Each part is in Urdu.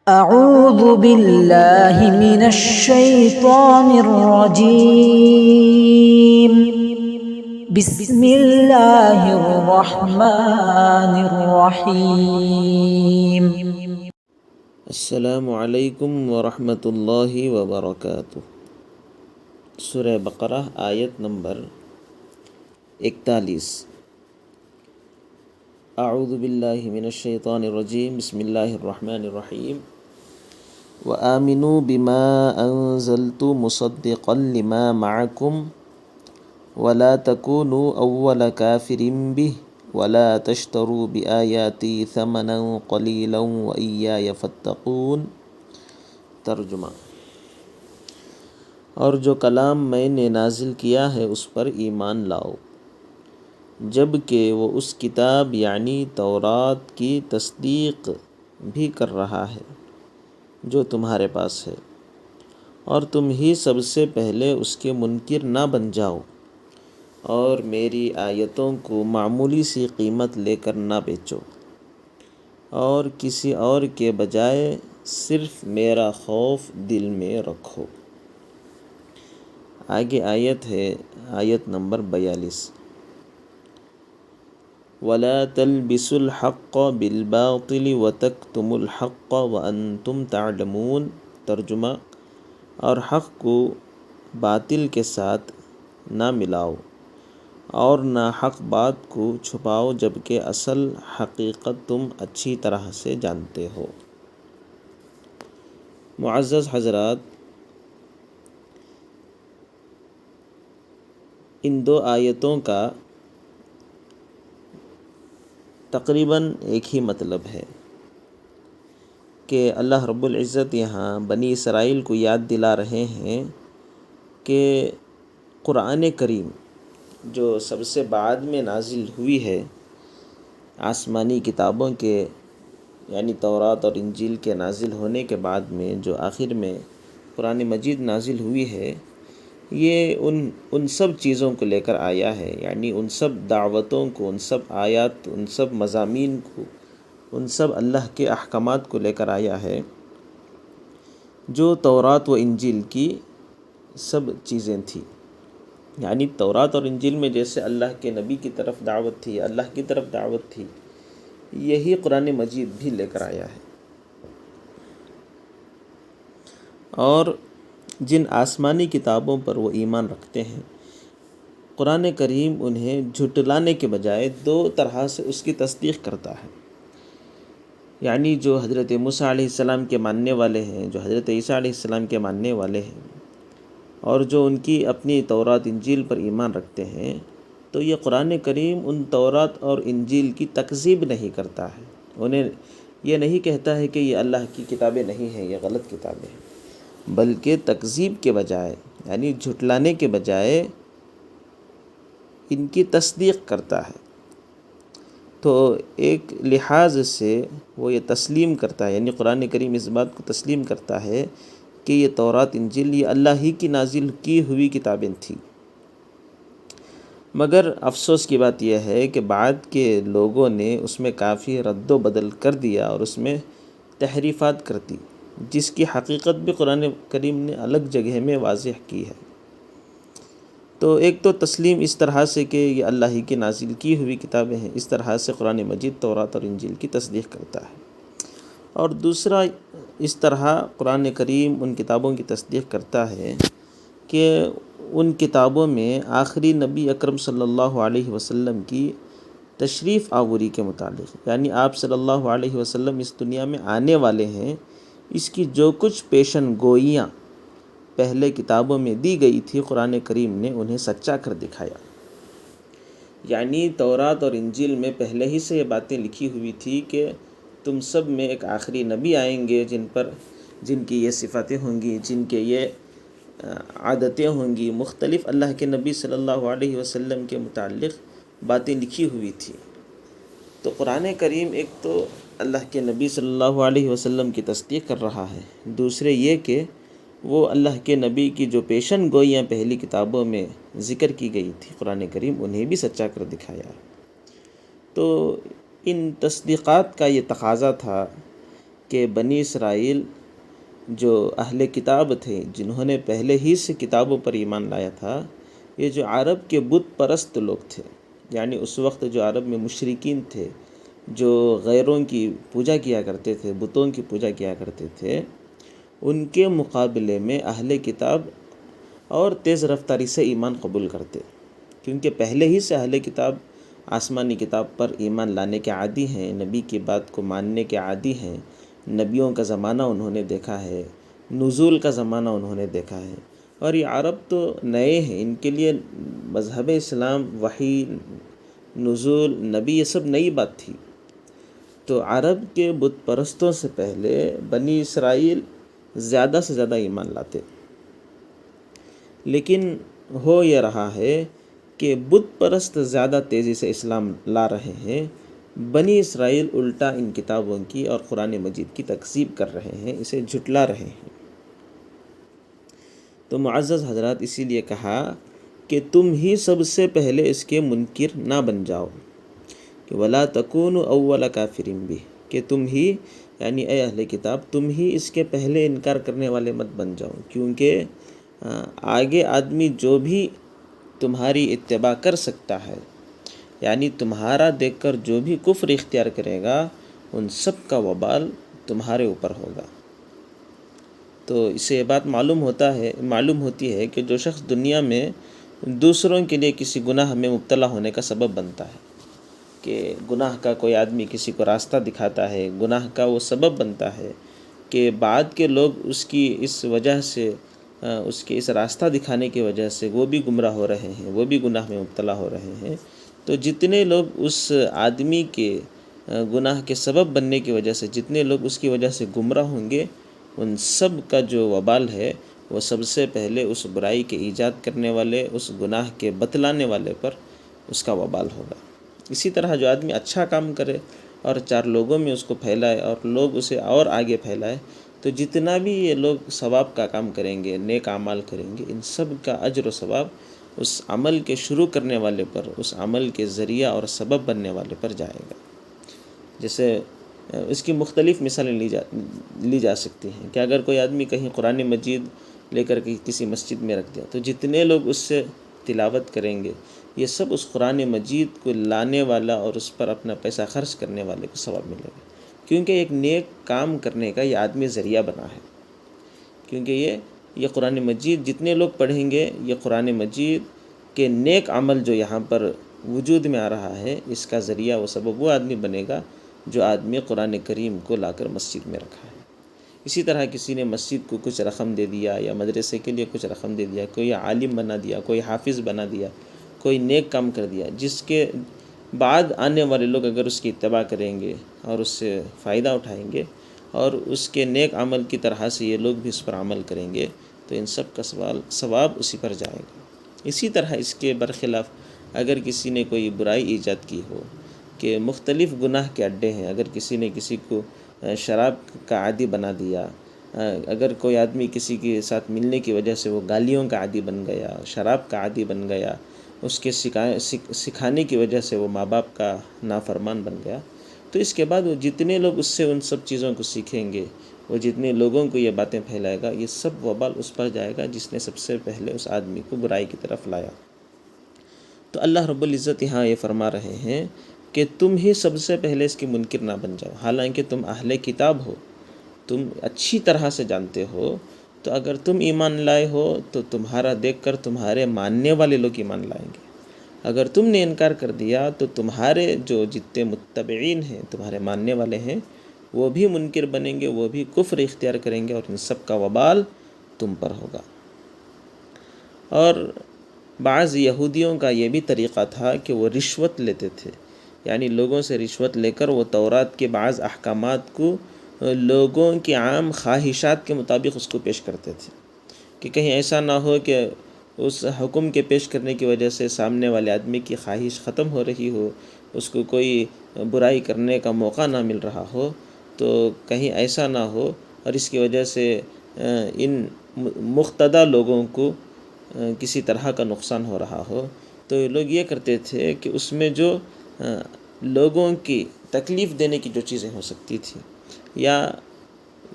أعوذ بالله من الشيطان الرجيم. بسم الله الرحمن الرحيم. السلام علیکم ورحمۃ اللہ وبرکاتہ۔ سورہ بقرہ آیت نمبر 41۔ اعوذ باللہ من الشیطان الرجیم، بسم اللہ الرحمن الرحیم۔ وآمنوا بما انزلت مصدقا لما معکم ولا تکونوا اول کافر به ولا تشتروا بآیاتی ثمنا قلیلا وإیای فاتقون۔ ترجمہ: اور جو کلام میں نے نازل کیا ہے اس پر ایمان لاؤ، جب کہ وہ اس کتاب یعنی تورات کی تصدیق بھی کر رہا ہے جو تمہارے پاس ہے، اور تم ہی سب سے پہلے اس کے منکر نہ بن جاؤ، اور میری آیتوں کو معمولی سی قیمت لے کر نہ بیچو، اور کسی اور کے بجائے صرف میرا خوف دل میں رکھو۔ آگے آیت ہے، آیت نمبر 42۔ وَلَا تَلْبِسُوا الْحَقَّ بِالْبَاطِلِ وَتَكْتُمُوا الْحَقَّ وَأَنْتُمْ تَعْلَمُونَ۔ ترجمہ: اور حق کو باطل کے ساتھ نہ ملاؤ اور نہ حق بات کو چھپاؤ جبکہ اصل حقیقت تم اچھی طرح سے جانتے ہو۔ معزز حضرات، ان دو آیتوں کا تقریباً ایک ہی مطلب ہے کہ اللہ رب العزت یہاں بنی اسرائیل کو یاد دلا رہے ہیں کہ قرآن کریم جو سب سے بعد میں نازل ہوئی ہے آسمانی کتابوں کے یعنی تورات اور انجیل کے نازل ہونے کے بعد میں جو آخر میں قرآن مجید نازل ہوئی ہے، یہ ان سب چیزوں کو لے کر آیا ہے، یعنی ان سب دعوتوں کو، ان سب آیات، ان سب مضامین کو، ان سب اللہ کے احکامات کو لے کر آیا ہے جو تورات و انجیل کی سب چیزیں تھیں۔ یعنی تورات اور انجیل میں جیسے اللہ کے نبی کی طرف دعوت تھی، اللہ کی طرف دعوت تھی، یہی قرآن مجید بھی لے کر آیا ہے۔ اور جن آسمانی کتابوں پر وہ ایمان رکھتے ہیں، قرآن کریم انہیں جھٹلانے کے بجائے دو طرح سے اس کی تصدیق کرتا ہے۔ یعنی جو حضرت موسیٰ علیہ السلام کے ماننے والے ہیں، جو حضرت عیسیٰ علیہ السلام کے ماننے والے ہیں، اور جو ان کی اپنی تورات انجیل پر ایمان رکھتے ہیں، تو یہ قرآن کریم ان تورات اور انجیل کی تکذیب نہیں کرتا ہے، انہیں یہ نہیں کہتا ہے کہ یہ اللہ کی کتابیں نہیں ہیں، یہ غلط کتابیں ہیں، بلکہ تکذیب کے بجائے یعنی جھٹلانے کے بجائے ان کی تصدیق کرتا ہے۔ تو ایک لحاظ سے وہ یہ تسلیم کرتا ہے، یعنی قرآن کریم اس بات کو تسلیم کرتا ہے کہ یہ تورات انجیل یہ اللہ ہی کی نازل کی ہوئی کتابیں تھیں۔ مگر افسوس کی بات یہ ہے کہ بعد کے لوگوں نے اس میں کافی رد و بدل کر دیا اور اس میں تحریفات کر دی، جس کی حقیقت بھی قرآن کریم نے الگ جگہ میں واضح کی ہے۔ تو ایک تو تسلیم اس طرح سے کہ یہ اللہ ہی کی نازل کی ہوئی کتابیں ہیں، اس طرح سے قرآن مجید تورات اور انجیل کی تصدیق کرتا ہے، اور دوسرا اس طرح قرآن کریم ان کتابوں کی تصدیق کرتا ہے کہ ان کتابوں میں آخری نبی اکرم صلی اللہ علیہ وسلم کی تشریف آوری کے متعلق، یعنی آپ صلی اللہ علیہ وسلم اس دنیا میں آنے والے ہیں، اس کی جو کچھ پیشن گوئیاں پہلے کتابوں میں دی گئی تھی، قرآن کریم نے انہیں سچا کر دکھایا۔ یعنی تورات اور انجیل میں پہلے ہی سے یہ باتیں لکھی ہوئی تھی کہ تم سب میں ایک آخری نبی آئیں گے جن کی یہ صفاتیں ہوں گی، جن کے یہ عادتیں ہوں گی، مختلف اللہ کے نبی صلی اللہ علیہ وسلم کے متعلق باتیں لکھی ہوئی تھی۔ تو قرآن کریم ایک تو اللہ کے نبی صلی اللہ علیہ وسلم کی تصدیق کر رہا ہے، دوسرے یہ کہ وہ اللہ کے نبی کی جو پیشن گوئیاں پہلی کتابوں میں ذکر کی گئی تھی، قرآن کریم انہیں بھی سچا کر دکھایا ہے۔ تو ان تصدیقات کا یہ تقاضا تھا کہ بنی اسرائیل جو اہل کتاب تھے، جنہوں نے پہلے ہی سے کتابوں پر ایمان لایا تھا، یہ جو عرب کے بت پرست لوگ تھے، یعنی اس وقت جو عرب میں مشرکین تھے، جو غیروں کی پوجا کیا کرتے تھے، بتوں کی پوجا کیا کرتے تھے، ان کے مقابلے میں اہل کتاب اور تیز رفتاری سے ایمان قبول کرتے، کیونکہ پہلے ہی سے اہل کتاب آسمانی کتاب پر ایمان لانے کے عادی ہیں، نبی کی بات کو ماننے کے عادی ہیں، نبیوں کا زمانہ انہوں نے دیکھا ہے، نزول کا زمانہ انہوں نے دیکھا ہے۔ اور یہ عرب تو نئے ہیں، ان کے لیے مذہب اسلام، وحی، نزول، نبی، یہ سب نئی بات تھی۔ تو عرب کے بت پرستوں سے پہلے بنی اسرائیل زیادہ سے زیادہ ایمان لاتے، لیکن ہو یہ رہا ہے کہ بت پرست زیادہ تیزی سے اسلام لا رہے ہیں، بنی اسرائیل الٹا ان کتابوں کی اور قرآن مجید کی تکذیب کر رہے ہیں، اسے جھٹلا رہے ہیں۔ تو معزز حضرات، اسی لیے کہا کہ تم ہی سب سے پہلے اس کے منکر نہ بن جاؤ، کہ وَلَا تَكُونُوا أَوَّلَ كَافِرٍ بِهِ، کہ تم ہی، یعنی اے اہل کتاب، تم ہی اس کے پہلے انکار کرنے والے مت بن جاؤ، کیونکہ آگے آدمی جو بھی تمہاری اتباع کر سکتا ہے، یعنی تمہارا دیکھ کر جو بھی کفر اختیار کرے گا، ان سب کا وبال تمہارے اوپر ہوگا۔ تو اس سے یہ بات معلوم ہوتی ہے کہ جو شخص دنیا میں دوسروں کے لیے کسی گناہ میں مبتلا ہونے کا سبب بنتا ہے، کہ گناہ کا کوئی آدمی کسی کو راستہ دکھاتا ہے، گناہ کا وہ سبب بنتا ہے کہ بعد کے لوگ اس کی اس وجہ سے، اس کے اس راستہ دکھانے کی وجہ سے وہ بھی گمراہ ہو رہے ہیں، وہ بھی گناہ میں مبتلا ہو رہے ہیں، تو جتنے لوگ اس آدمی کے گناہ کے سبب بننے کی وجہ سے، جتنے لوگ اس کی وجہ سے گمراہ ہوں گے، ان سب کا جو وبال ہے وہ سب سے پہلے اس برائی کے ایجاد کرنے والے، اس گناہ کے بتلانے والے پر اس کا وبال ہوگا۔ اسی طرح جو آدمی اچھا کام کرے اور چار لوگوں میں اس کو پھیلائے اور لوگ اسے اور آگے پھیلائے، تو جتنا بھی یہ لوگ ثواب کا کام کریں گے، نیک اعمال کریں گے، ان سب کا اجر و ثواب اس عمل کے شروع کرنے والے پر، اس عمل کے ذریعہ اور سبب بننے والے پر جائے گا۔ جیسے اس کی مختلف مثالیں لی جا سکتی ہیں کہ اگر کوئی آدمی کہیں قرآن مجید لے کر کے کسی مسجد میں رکھ دیا، تو جتنے لوگ اس سے تلاوت کریں گے، یہ سب اس قرآن مجید کو لانے والا اور اس پر اپنا پیسہ خرچ کرنے والے کو ثواب ملے گا، کیونکہ ایک نیک کام کرنے کا یہ آدمی ذریعہ بنا ہے۔ کیونکہ یہ قرآن مجید جتنے لوگ پڑھیں گے، یہ قرآن مجید کے نیک عمل جو یہاں پر وجود میں آ رہا ہے، اس کا ذریعہ وہ سبب وہ آدمی بنے گا جو آدمی قرآن کریم کو لا کر مسجد میں رکھا ہے۔ اسی طرح کسی نے مسجد کو کچھ رقم دے دیا یا مدرسے کے لیے کچھ رقم دے دیا، کوئی عالم بنا دیا، کوئی حافظ بنا دیا، کوئی نیک کام کر دیا، جس کے بعد آنے والے لوگ اگر اس کی اتباع کریں گے اور اس سے فائدہ اٹھائیں گے اور اس کے نیک عمل کی طرح سے یہ لوگ بھی اس پر عمل کریں گے، تو ان سب کا ثواب اسی پر جائے گا۔ اسی طرح اس کے برخلاف اگر کسی نے کوئی برائی ایجاد کی ہو، کہ مختلف گناہ کے اڈے ہیں، اگر کسی نے کسی کو شراب کا عادی بنا دیا، اگر کوئی آدمی کسی کے ساتھ ملنے کی وجہ سے وہ گالیوں کا عادی بن گیا، شراب کا عادی بن گیا، اس کے سکھانے کی وجہ سے وہ ماں باپ کا نافرمان بن گیا، تو اس کے بعد وہ جتنے لوگ اس سے ان سب چیزوں کو سیکھیں گے، وہ جتنے لوگوں کو یہ باتیں پھیلائے گا، یہ سب وبال اس پر جائے گا جس نے سب سے پہلے اس آدمی کو برائی کی طرف لایا۔ تو اللہ رب العزت یہاں یہ فرما رہے ہیں کہ تم ہی سب سے پہلے اس کی منکر نہ بن جاؤ، حالانکہ تم اہل کتاب ہو، تم اچھی طرح سے جانتے ہو، تو اگر تم ایمان لائے ہو تو تمہارا دیکھ کر تمہارے ماننے والے لوگ ایمان لائیں گے، اگر تم نے انکار کر دیا تو تمہارے جو جتنے متبعین ہیں، تمہارے ماننے والے ہیں، وہ بھی منکر بنیں گے، وہ بھی کفر اختیار کریں گے، اور ان سب کا وبال تم پر ہوگا۔ اور بعض یہودیوں کا یہ بھی طریقہ تھا کہ وہ رشوت لیتے تھے، یعنی لوگوں سے رشوت لے کر وہ تورات کے بعض احکامات کو لوگوں کی عام خواہشات کے مطابق اس کو پیش کرتے تھے، کہ کہیں ایسا نہ ہو کہ اس حکم کے پیش کرنے کی وجہ سے سامنے والے آدمی کی خواہش ختم ہو رہی ہو، اس کو کوئی برائی کرنے کا موقع نہ مل رہا ہو، تو کہیں ایسا نہ ہو اور اس کی وجہ سے ان مقتدی لوگوں کو کسی طرح کا نقصان ہو رہا ہو، تو لوگ یہ کرتے تھے کہ اس میں جو لوگوں کی تکلیف دینے کی جو چیزیں ہو سکتی تھی، یا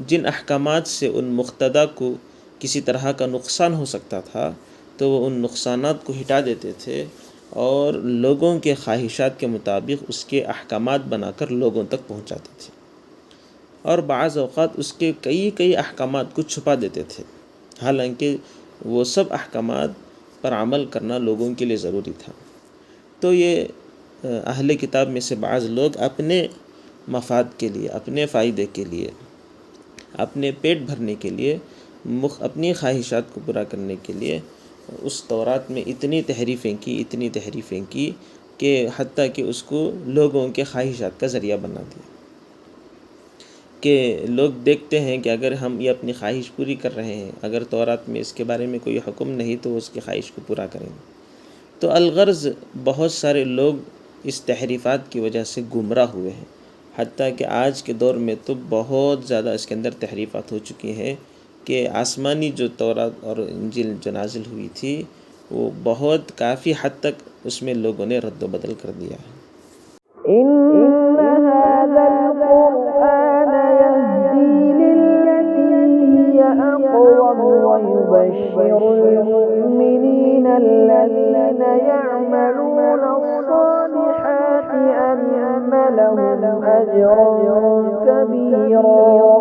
جن احکامات سے ان مقتدا کو کسی طرح کا نقصان ہو سکتا تھا تو وہ ان نقصانات کو ہٹا دیتے تھے اور لوگوں کے خواہشات کے مطابق اس کے احکامات بنا کر لوگوں تک پہنچاتے تھے، اور بعض اوقات اس کے کئی احکامات کو چھپا دیتے تھے، حالانکہ وہ سب احکامات پر عمل کرنا لوگوں کے لیے ضروری تھا۔ تو یہ اہل کتاب میں سے بعض لوگ اپنے مفاد کے لیے، اپنے فائدے کے لیے، اپنے پیٹ بھرنے کے لیے، اپنی خواہشات کو پورا کرنے کے لیے اس تورات میں اتنی تحریفیں کی کہ حتیٰ کہ اس کو لوگوں کے خواہشات کا ذریعہ بنا دیا، کہ لوگ دیکھتے ہیں کہ اگر ہم یہ اپنی خواہش پوری کر رہے ہیں، اگر تورات میں اس کے بارے میں کوئی حکم نہیں تو اس کی خواہش کو پورا کریں گے۔ تو الغرض بہت سارے لوگ اس تحریفات کی وجہ سے گمراہ ہوئے ہیں، حتیٰ کہ آج کے دور میں تو بہت زیادہ اس کے اندر تحریفات ہو چکی ہیں کہ آسمانی جو تورات اور انجیل جو نازل ہوئی تھی وہ بہت کافی حد تک اس میں لوگوں نے رد و بدل کر دیا ہے۔ إن هذا القرآن يهدي للتي هي أقوم ويبشر المؤمنين الذين يعملون الصالحات أن لهم أجرا كبيرا